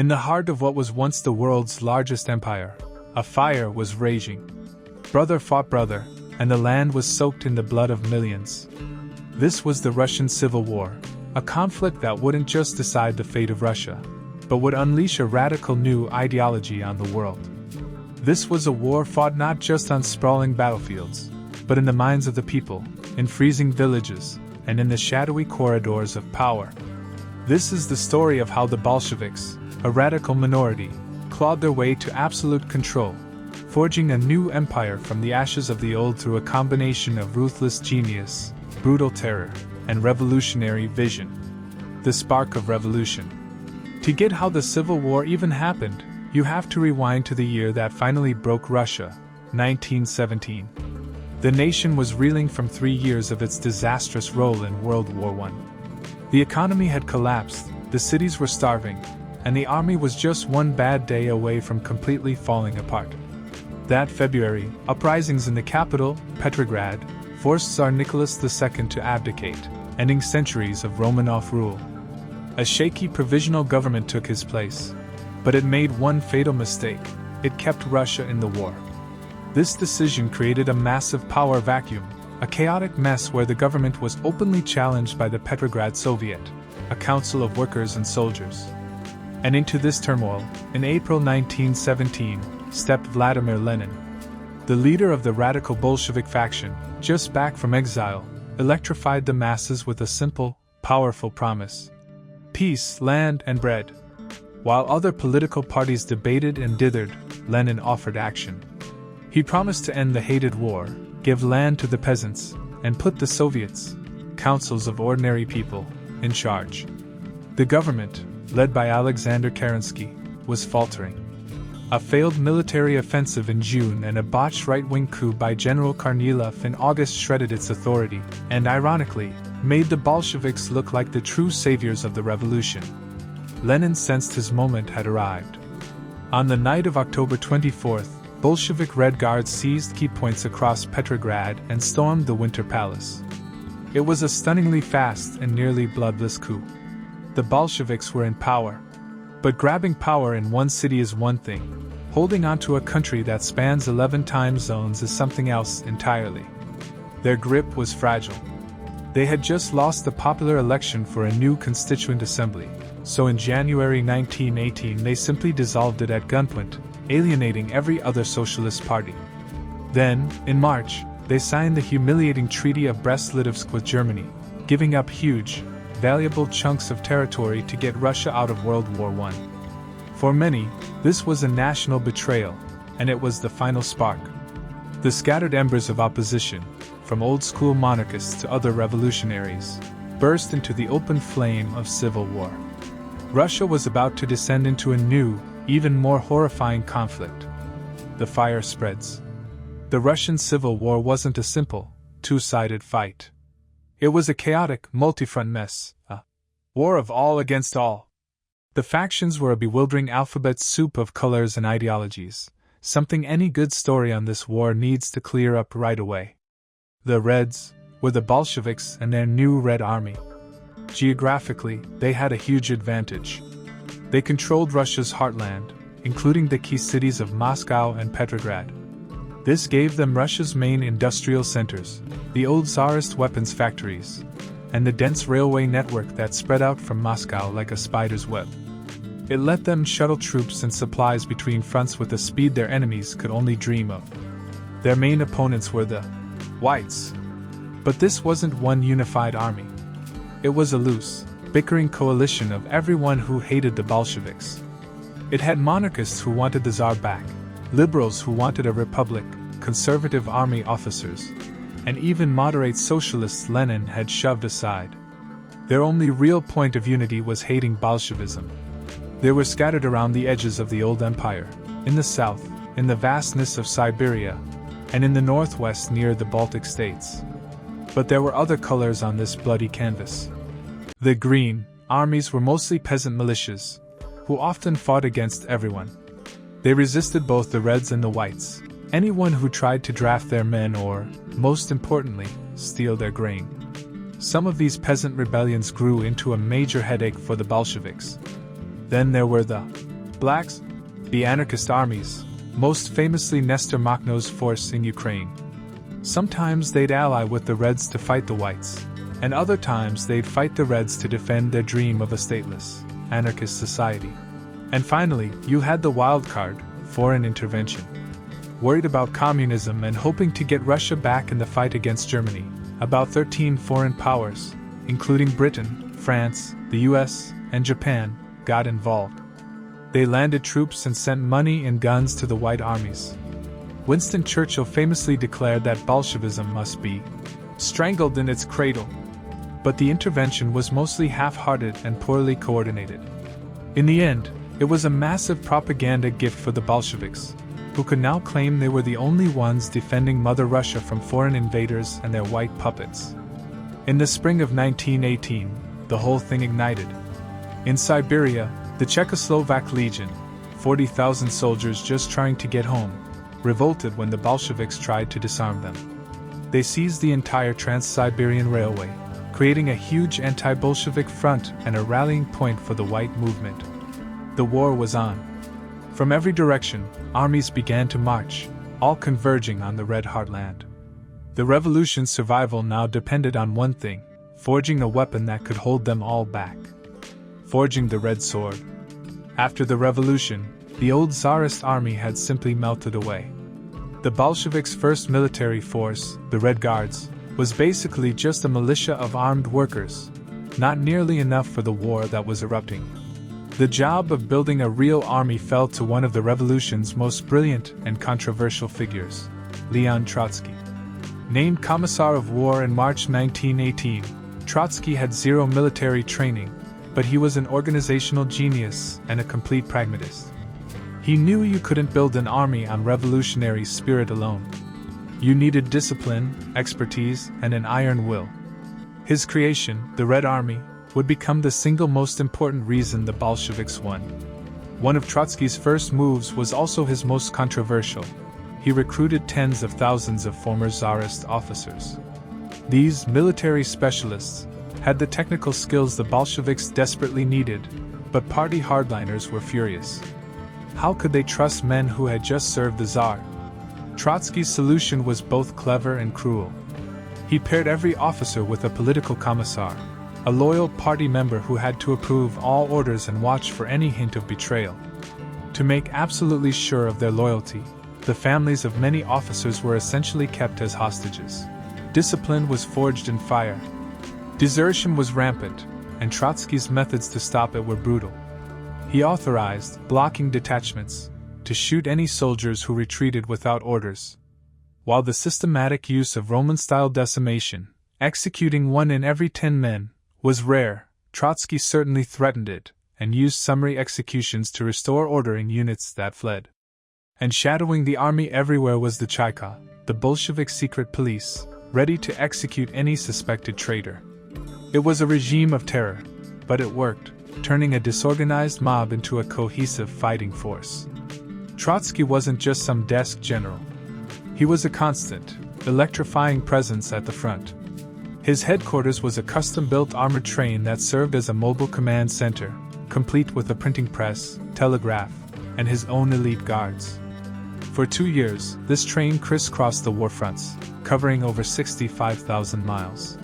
In the heart of what was once the world's largest empire, a fire was raging. Brother fought brother, and the land was soaked in the blood of millions. This was the Russian Civil War, a conflict that wouldn't just decide the fate of Russia, but would unleash a radical new ideology on the world. This was a war fought not just on sprawling battlefields, but in the minds of the people, in freezing villages, and in the shadowy corridors of power. This is the story of how the Bolsheviks, a radical minority, clawed their way to absolute control, forging a new empire from the ashes of the old through a combination of ruthless genius, brutal terror, and revolutionary vision. The spark of revolution. To get how the Civil War even happened, you have to rewind to the year that finally broke Russia, 1917. The nation was reeling from 3 years of its disastrous role in World War I. The economy had collapsed, the cities were starving, and the army was just one bad day away from completely falling apart. That February, uprisings in the capital, Petrograd, forced Tsar Nicholas II to abdicate, ending centuries of Romanov rule. A shaky provisional government took his place, but it made one fatal mistake: it kept Russia in the war. This decision created a massive power vacuum, a chaotic mess where the government was openly challenged by the Petrograd Soviet, a council of workers and soldiers. And into this turmoil, in April 1917, stepped Vladimir Lenin. The leader of the radical Bolshevik faction, just back from exile, electrified the masses with a simple, powerful promise: peace, land, and bread. While other political parties debated and dithered, Lenin offered action. He promised to end the hated war, give land to the peasants, and put the Soviets, councils of ordinary people, in charge. The government, led by Alexander Kerensky, was faltering. A failed military offensive in June and a botched right-wing coup by General Kornilov in August shredded its authority, and ironically, made the Bolsheviks look like the true saviors of the revolution. Lenin sensed his moment had arrived. On the night of October 24th, Bolshevik Red Guards seized key points across Petrograd and stormed the Winter Palace. It was a stunningly fast and nearly bloodless coup. The Bolsheviks were in power. But grabbing power in one city is one thing. Holding onto a country that spans 11 time zones is something else entirely. Their grip was fragile. They had just lost the popular election for a new constituent assembly, so in January 1918 they simply dissolved it at gunpoint, alienating every other socialist party. Then, in March, they signed the humiliating Treaty of Brest-Litovsk with Germany, giving up huge, valuable chunks of territory to get Russia out of World War I. For many, this was a national betrayal, and it was the final spark. The scattered embers of opposition, from old-school monarchists to other revolutionaries, burst into the open flame of civil war. Russia was about to descend into a new, even more horrifying conflict. The fire spreads. The Russian Civil War wasn't a simple, two-sided fight. It was a chaotic, multi-front mess, a war of all against all. The factions were a bewildering alphabet soup of colors and ideologies, something any good story on this war needs to clear up right away. The Reds were the Bolsheviks and their new Red Army. Geographically, they had a huge advantage. They controlled Russia's heartland, including the key cities of Moscow and Petrograd. This gave them Russia's main industrial centers, the old Tsarist weapons factories, and the dense railway network that spread out from Moscow like a spider's web. It let them shuttle troops and supplies between fronts with a speed their enemies could only dream of. Their main opponents were the Whites. But this wasn't one unified army. It was a loose, bickering coalition of everyone who hated the Bolsheviks. It had monarchists who wanted the Tsar back, liberals who wanted a republic, conservative army officers, and even moderate socialists Lenin had shoved aside. Their only real point of unity was hating Bolshevism. They were scattered around the edges of the old empire, in the south, in the vastness of Siberia, and in the northwest near the Baltic states. But there were other colors on this bloody canvas. The Green armies were mostly peasant militias, who often fought against everyone. They resisted both the Reds and the Whites, anyone who tried to draft their men or, most importantly, steal their grain. Some of these peasant rebellions grew into a major headache for the Bolsheviks. Then there were the Blacks, the anarchist armies, most famously Nestor Makhno's force in Ukraine. Sometimes they'd ally with the Reds to fight the Whites, and other times they'd fight the Reds to defend their dream of a stateless, anarchist society. And finally, you had the wild card, foreign intervention. Worried about communism and hoping to get Russia back in the fight against Germany, about 13 foreign powers, including Britain, France, the US, and Japan, got involved. They landed troops and sent money and guns to the White armies. Winston Churchill famously declared that Bolshevism must be strangled in its cradle. But the intervention was mostly half-hearted and poorly coordinated. In the end, it was a massive propaganda gift for the Bolsheviks, who could now claim they were the only ones defending Mother Russia from foreign invaders and their white puppets. In the spring of 1918, the whole thing ignited. In Siberia, the Czechoslovak Legion, 40,000 soldiers just trying to get home, revolted when the Bolsheviks tried to disarm them. They seized the entire Trans-Siberian Railway, creating a huge anti-Bolshevik front and a rallying point for the White movement. The war was on. From every direction, armies began to march, all converging on the Red Heartland. The revolution's survival now depended on one thing: forging a weapon that could hold them all back. Forging the Red Sword. After the revolution, the old Tsarist army had simply melted away. The Bolsheviks' first military force, the Red Guards, was basically just a militia of armed workers, not nearly enough for the war that was erupting. The job of building a real army fell to one of the revolution's most brilliant and controversial figures, Leon Trotsky. Named Commissar of War in March 1918, Trotsky had zero military training, but he was an organizational genius and a complete pragmatist. He knew you couldn't build an army on revolutionary spirit alone. You needed discipline, expertise, and an iron will. His creation, the Red Army, would become the single most important reason the Bolsheviks won. One of Trotsky's first moves was also his most controversial. He recruited tens of thousands of former Tsarist officers. These military specialists had the technical skills the Bolsheviks desperately needed, but party hardliners were furious. How could they trust men who had just served the Tsar? Trotsky's solution was both clever and cruel. He paired every officer with a political commissar, a loyal party member who had to approve all orders and watch for any hint of betrayal. To make absolutely sure of their loyalty, the families of many officers were essentially kept as hostages. Discipline was forged in fire. Desertion was rampant, and Trotsky's methods to stop it were brutal. He authorized blocking detachments to shoot any soldiers who retreated without orders. While the systematic use of Roman-style decimation, executing 1 in every 10 men, was rare, Trotsky certainly threatened it, and used summary executions to restore order in units that fled. And shadowing the army everywhere was the Chayka, the Bolshevik secret police, ready to execute any suspected traitor. It was a regime of terror, but it worked, turning a disorganized mob into a cohesive fighting force. Trotsky wasn't just some desk general. He was a constant, electrifying presence at the front. His headquarters was a custom-built armored train that served as a mobile command center, complete with a printing press, telegraph, and his own elite guards. For 2 years, this train crisscrossed the war fronts, covering over 65,000 miles.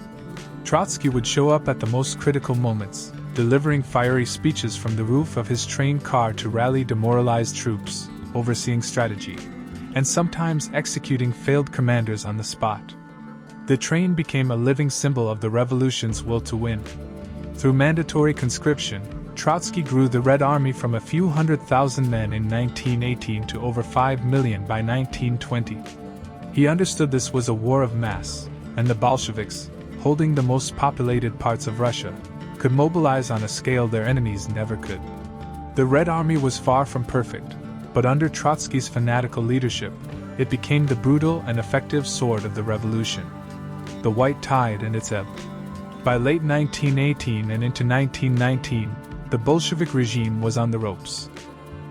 Trotsky would show up at the most critical moments, delivering fiery speeches from the roof of his train car to rally demoralized troops, overseeing strategy, and sometimes executing failed commanders on the spot. The train became a living symbol of the revolution's will to win. Through mandatory conscription, Trotsky grew the Red Army from a few 100,000 men in 1918 to over 5 million by 1920. He understood this was a war of mass, and the Bolsheviks, holding the most populated parts of Russia, could mobilize on a scale their enemies never could. The Red Army was far from perfect, but under Trotsky's fanatical leadership, it became the brutal and effective sword of the revolution. The white tide and its ebb. By late 1918 and into 1919, the Bolshevik regime was on the ropes.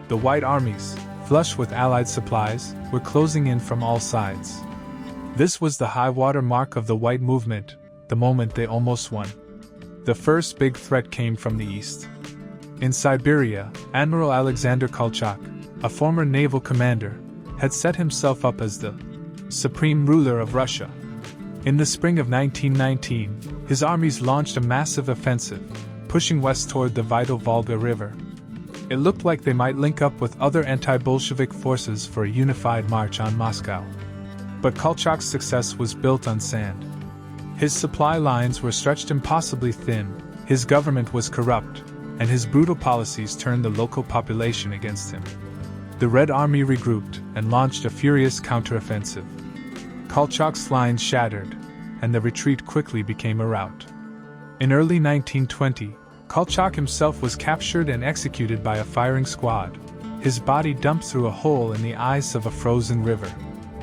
The White armies, flush with Allied supplies, were closing in from all sides. This was the high-water mark of the White movement, the moment they almost won. The first big threat came from the east. In Siberia, Admiral Alexander Kolchak, a former naval commander, had set himself up as the supreme ruler of Russia. In the spring of 1919, his armies launched a massive offensive, pushing west toward the vital Volga River. It looked like they might link up with other anti-Bolshevik forces for a unified march on Moscow. But Kolchak's success was built on sand. His supply lines were stretched impossibly thin, his government was corrupt, and his brutal policies turned the local population against him. The Red Army regrouped and launched a furious counteroffensive. Kolchak's lines shattered, and the retreat quickly became a rout. In early 1920, Kolchak himself was captured and executed by a firing squad, his body dumped through a hole in the ice of a frozen river.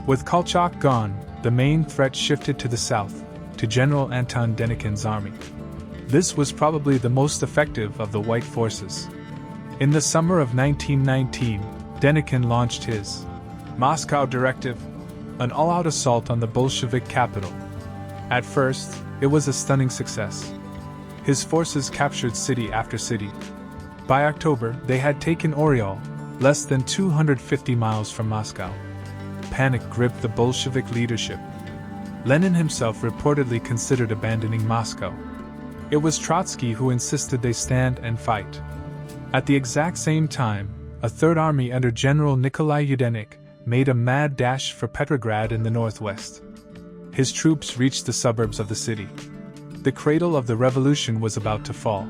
With Kolchak gone, the main threat shifted to the south, to General Anton Denikin's army. This was probably the most effective of the White forces. In the summer of 1919, Denikin launched his Moscow Directive, an all-out assault on the Bolshevik capital. At first, it was a stunning success. His forces captured city after city. By October, they had taken Oryol, less than 250 miles from Moscow. Panic gripped the Bolshevik leadership. Lenin himself reportedly considered abandoning Moscow. It was Trotsky who insisted they stand and fight. At the exact same time, a Third Army under General Nikolai Yudenik made a mad dash for Petrograd in the northwest. His troops reached the suburbs of the city. The cradle of the revolution was about to fall.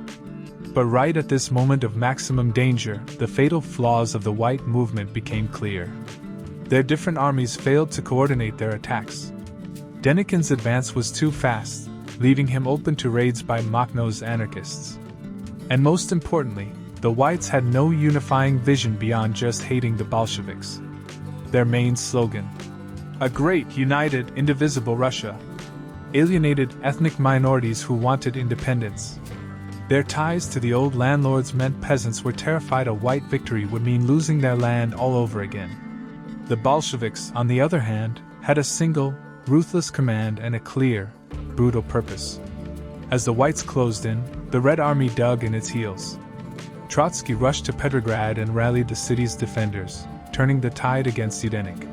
But right at this moment of maximum danger, the fatal flaws of the White movement became clear. Their different armies failed to coordinate their attacks. Denikin's advance was too fast, leaving him open to raids by Makhno's anarchists. And most importantly, the Whites had no unifying vision beyond just hating the Bolsheviks. Their main slogan, "A great, united, indivisible Russia," alienated ethnic minorities who wanted independence. Their ties to the old landlords meant peasants were terrified a White victory would mean losing their land all over again. The Bolsheviks, on the other hand, had a single, ruthless command and a clear, brutal purpose. As the Whites closed in, the Red Army dug in its heels. Trotsky rushed to Petrograd and rallied the city's defenders, turning the tide against Yudenik.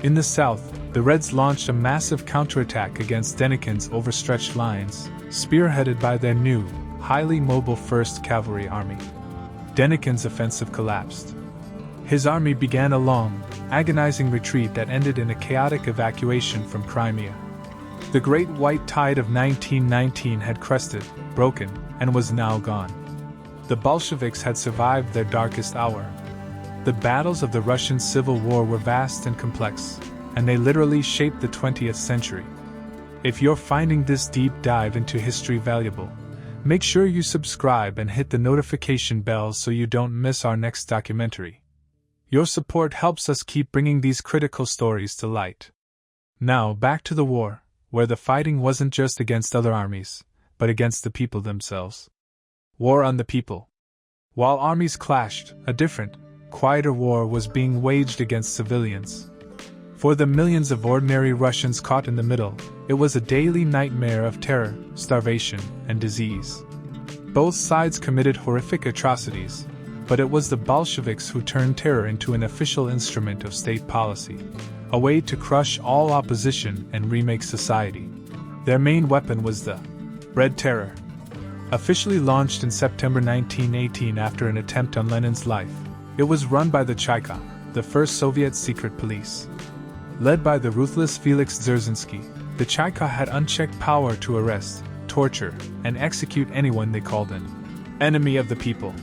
In the south, the Reds launched a massive counterattack against Denikin's overstretched lines, spearheaded by their new, highly mobile 1st Cavalry Army. Denikin's offensive collapsed. His army began a long, agonizing retreat that ended in a chaotic evacuation from Crimea. The great white tide of 1919 had crested, broken, and was now gone. The Bolsheviks had survived their darkest hour. The battles of the Russian Civil War were vast and complex, and they literally shaped the 20th century. If you're finding this deep dive into history valuable, make sure you subscribe and hit the notification bell so you don't miss our next documentary. Your support helps us keep bringing these critical stories to light. Now back to the war, where the fighting wasn't just against other armies, but against the people themselves. War on the people. While armies clashed, a different, quieter war was being waged against civilians. For the millions of ordinary Russians caught in the middle, it was a daily nightmare of terror, starvation, and disease. Both sides committed horrific atrocities, but it was the Bolsheviks who turned terror into an official instrument of state policy, a way to crush all opposition and remake society. Their main weapon was the Red Terror. Officially launched in September 1918 after an attempt on Lenin's life, it was run by the Chaika, the first Soviet secret police. Led by the ruthless Felix Dzerzhinsky, the Chaika had unchecked power to arrest, torture, and execute anyone they called an enemy of the people.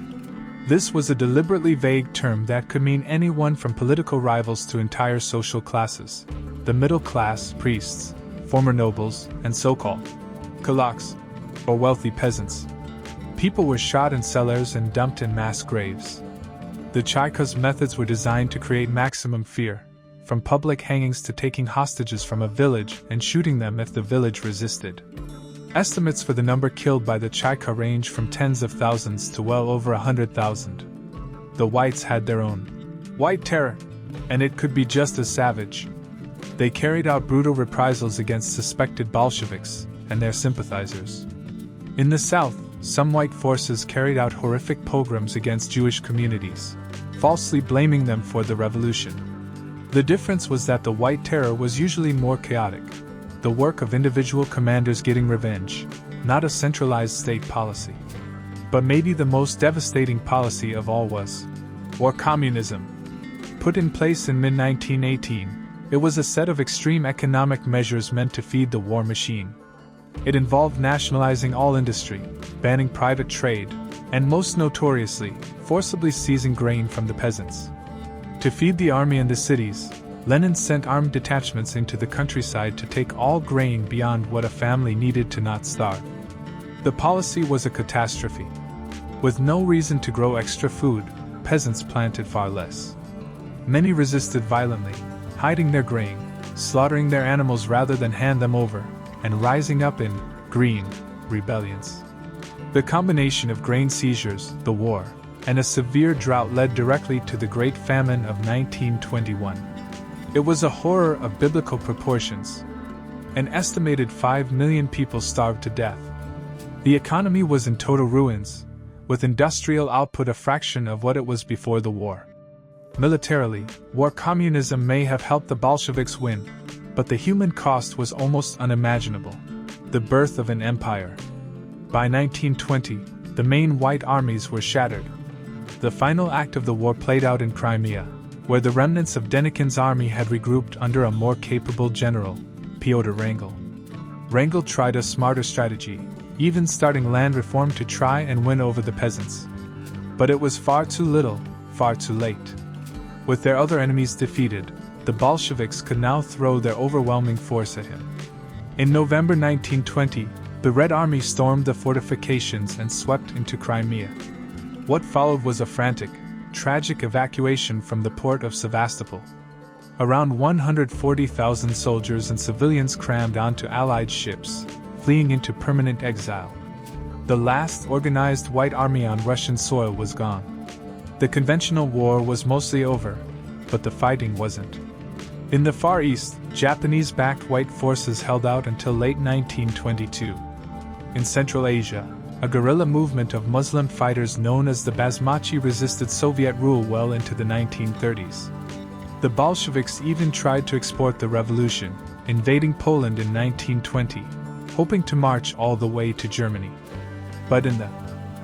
This was a deliberately vague term that could mean anyone from political rivals to entire social classes: the middle class, priests, former nobles, and so-called kulaks, or wealthy peasants. People were shot in cellars and dumped in mass graves. The Chaika's methods were designed to create maximum fear, from public hangings to taking hostages from a village and shooting them if the village resisted. Estimates for the number killed by the Chaika range from tens of thousands to well over 100,000. The Whites had their own White Terror, and it could be just as savage. They carried out brutal reprisals against suspected Bolsheviks and their sympathizers. In the south, some white forces carried out horrific pogroms against Jewish communities, falsely blaming them for the revolution. The difference was that the White Terror was usually more chaotic, the work of individual commanders getting revenge, not a centralized state policy. But maybe the most devastating policy of all was war communism. Put in place in mid-1918, it was a set of extreme economic measures meant to feed the war machine. It involved nationalizing all industry, banning private trade, and most notoriously, forcibly seizing grain from the peasants. To feed the army in the cities, Lenin sent armed detachments into the countryside to take all grain beyond what a family needed to not starve. The policy was a catastrophe. With no reason to grow extra food, peasants planted far less. Many resisted violently, hiding their grain, slaughtering their animals rather than hand them over, and rising up in green rebellions. The combination of grain seizures, the war, and a severe drought led directly to the Great Famine of 1921. It was a horror of biblical proportions. An estimated 5 million people starved to death. The economy was in total ruins, with industrial output a fraction of what it was before the war. Militarily, war communism may have helped the Bolsheviks win, but the human cost was almost unimaginable: the birth of an empire. By 1920, the main white armies were shattered. The final act of the war played out in Crimea, where the remnants of Denikin's army had regrouped under a more capable general, Pyotr Wrangel. Wrangel tried a smarter strategy, even starting land reform to try and win over the peasants. But it was far too little, far too late. With their other enemies defeated, the Bolsheviks could now throw their overwhelming force at him. In November 1920, the Red Army stormed the fortifications and swept into Crimea. What followed was a frantic, tragic evacuation from the port of Sevastopol. Around 140,000 soldiers and civilians crammed onto Allied ships, fleeing into permanent exile. The last organized white army on Russian soil was gone. The conventional war was mostly over, but the fighting wasn't. In the Far East, Japanese-backed white forces held out until late 1922. In Central Asia, a guerrilla movement of Muslim fighters known as the Basmachi resisted Soviet rule well into the 1930s. The Bolsheviks even tried to export the revolution, invading Poland in 1920, hoping to march all the way to Germany. But in the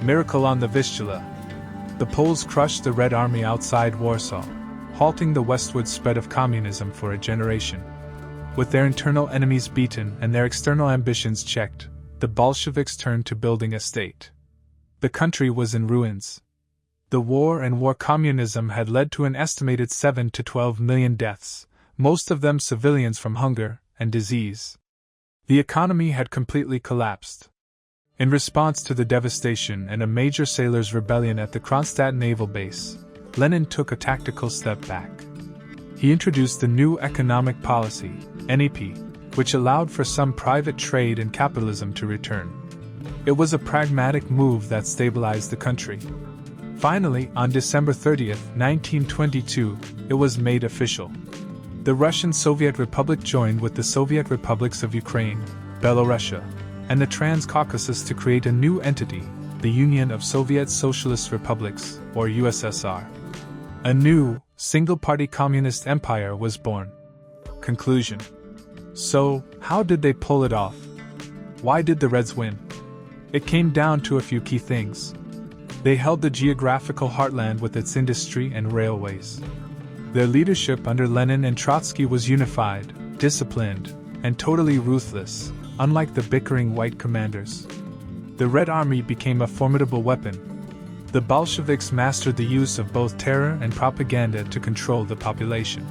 miracle on the Vistula, the Poles crushed the Red Army outside Warsaw, halting the westward spread of communism for a generation. With their internal enemies beaten and their external ambitions checked, the Bolsheviks turned to building a state. The country was in ruins. The war and war communism had led to an estimated 7 to 12 million deaths, most of them civilians from hunger and disease. The economy had completely collapsed. In response to the devastation and a major sailors' rebellion at the Kronstadt naval base, Lenin took a tactical step back. He introduced the new economic policy, NEP, which allowed for some private trade and capitalism to return. It was a pragmatic move that stabilized the country. Finally, on December 30, 1922, it was made official. The Russian Soviet Republic joined with the Soviet republics of Ukraine, Belarusia, and the Transcaucasus to create a new entity, the Union of Soviet Socialist Republics, or USSR. A new, single-party communist empire was born. Conclusion. So, how did they pull it off? Why did the Reds win? It came down to a few key things. They held the geographical heartland with its industry and railways. Their leadership under Lenin and Trotsky was unified, disciplined, and totally ruthless, unlike the bickering white commanders. The Red Army became a formidable weapon. The Bolsheviks mastered the use of both terror and propaganda to control the population.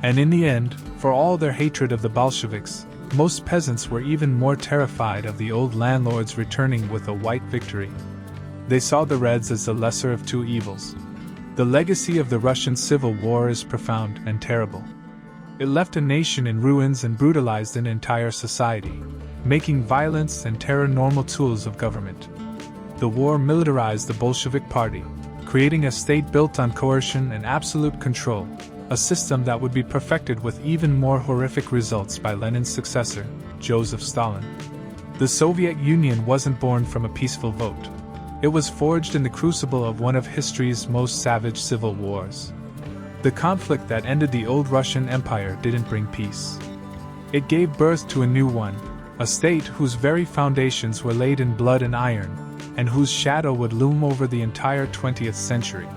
And in the end, for all their hatred of the Bolsheviks, most peasants were even more terrified of the old landlords returning with a white victory. They saw the Reds as the lesser of two evils. The legacy of the Russian Civil War is profound and terrible. It left a nation in ruins and brutalized an entire society, making violence and terror normal tools of government. The war militarized the Bolshevik Party, creating a state built on coercion and absolute control, a system that would be perfected with even more horrific results by Lenin's successor, Joseph Stalin. The Soviet Union wasn't born from a peaceful vote. It was forged in the crucible of one of history's most savage civil wars. The conflict that ended the old Russian Empire didn't bring peace. It gave birth to a new one, a state whose very foundations were laid in blood and iron, and whose shadow would loom over the entire 20th century.